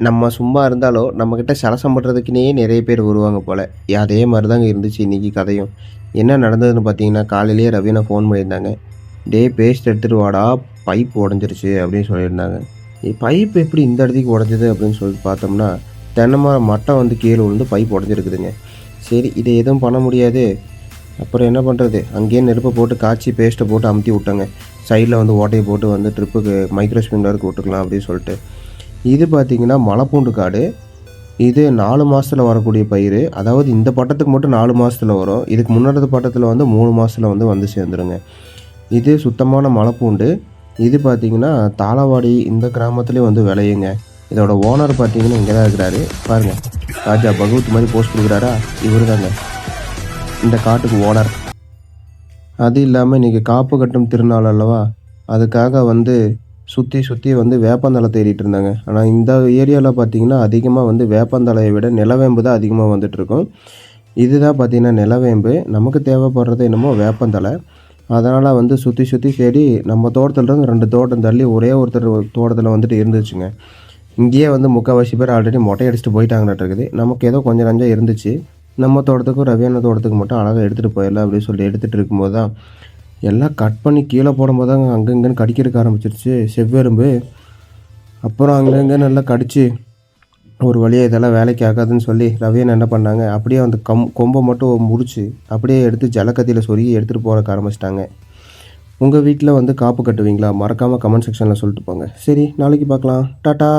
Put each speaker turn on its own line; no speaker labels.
நம்ம சும்மா இருந்தாலும் நம்மக்கிட்ட சலசம் பண்ணுறதுக்குன்னே நிறைய பேர் வருவாங்க போல். அதே மாரி தாங்க இருந்துச்சு இன்றைக்கி கதையும். என்ன நடந்ததுன்னு பார்த்தீங்கன்னா, காலையிலேயே ரவீனா ஃபோன் பண்ணியிருந்தாங்க. "டேய் பேஸ்ட் எடுத்துட்டு வாடா, பைப் உடஞ்சிருச்சு" அப்படின்னு சொல்லியிருந்தாங்க. பைப் எப்படி இந்த இடத்துக்கு உடஞ்சது அப்படின்னு சொல்லிட்டு பார்த்தோம்னா, தென்னை மரம் மட்டை வந்து கீழே விழுந்து பைப் உடஞ்சிருக்குதுங்க. சரி இதை எதுவும் பண்ண முடியாது. அப்புறம் என்ன பண்ணுறது? அங்கேயே நெருப்பை போட்டு காய்ச்சி பேஸ்ட்டை போட்டு அமுத்தி விட்டேங்க. சைடில் வந்து ஓட்டையை போட்டு வந்து ட்ரிப்புக்கு மைக்ரோ ஸ்ப்ரிங்க்லருக்கு விட்டுக்கலாம் அப்படின்னு சொல்லிட்டு. இது பார்த்தீங்கன்னா மலைப்பூண்டு காடு. இது 4 மாசத்துல வரக்கூடிய பயிர். அதாவது இந்த பட்டத்துக்கு மட்டும் 4 மாசத்துல வரும். இதுக்கு முன்னாடி பட்டத்தில் வந்து 3 மாசத்துல வந்து சேர்ந்துருங்க. இது சுத்தமான மலைப்பூண்டு. இது பார்த்தீங்கன்னா தாளவாடி இந்த கிராமத்துலேயும் வந்து விளையுங்க. இதோட ஓனர் பார்த்தீங்கன்னா இங்கே தான் இருக்கிறாரு. பாருங்க, ராஜா பகவத் மாதிரி போஸ்ட் கொடுக்குறாரா, இவர் தாங்க இந்த காட்டுக்கு ஓனர். அது இல்லாமல் இன்றைக்கி காப்பு கட்டும் திருநாள் அல்லவா, அதுக்காக வந்து சுற்றி சுற்றி வந்து வேப்பந்தழை தேடிட்டு இருந்தாங்க. ஆனால் இந்த ஏரியாவில் பார்த்தீங்கன்னா அதிகமாக வந்து வேப்பந்தழையை விட நிலவேம்பு தான் அதிகமாக வந்துட்டுருக்கும். இதுதான் பார்த்தீங்கன்னா நிலவேம்பு. நமக்கு தேவைப்படுறது என்னமோ வேப்பந்தழை. அதனால் வந்து சுற்றி சுற்றி தேடி நம்ம தோட்டத்துலேருந்து 2 தோட்டம் தள்ளி ஒரே ஒருத்தர் தோட்டத்தில் வந்துட்டு இருந்துச்சுங்க. இங்கேயே வந்து முக்கால்வாசி பேர் ஆல்ரெடி மொட்டை அடிச்சுட்டு போயிட்டாங்கன்னுட்டு. நமக்கு ஏதோ கொஞ்சம் நஞ்சம் இருந்துச்சு. நம்ம தோட்டத்துக்கும் ரவியான தோட்டத்துக்கு மட்டும் அழகாக எடுத்துகிட்டு போயிடலாம் அப்படின்னு சொல்லி எடுத்துகிட்டு இருக்கும்போது தான் எல்லாம் கட் பண்ணி கீழே போடும்போது தாங்க அங்கே இங்கேன்னு கடிக்கிறதுக்கு ஆரம்பிச்சிருச்சு செவ்வெரும்பு. அப்புறம் அங்கங்கே நல்லா கடிச்சு ஒரு வழியாக இதெல்லாம் வேலைக்கு ஆகாதுன்னு சொல்லி ரவியன் என்ன பண்ணாங்க, அப்படியே அந்த கொம்பை மட்டும் முறிச்சு அப்படியே எடுத்து ஜலக்கத்தியில் சொருகி எடுத்துகிட்டு போகிறக்கு ஆரம்பிச்சிட்டாங்க. உங்கள் வீட்டில் வந்து காப்பு கட்டுவீங்களா? மறக்காமல் கமெண்ட் செக்ஷனில் சொல்லிட்டு போங்க. சரி, நாளைக்கு பார்க்கலாம். டாட்டா.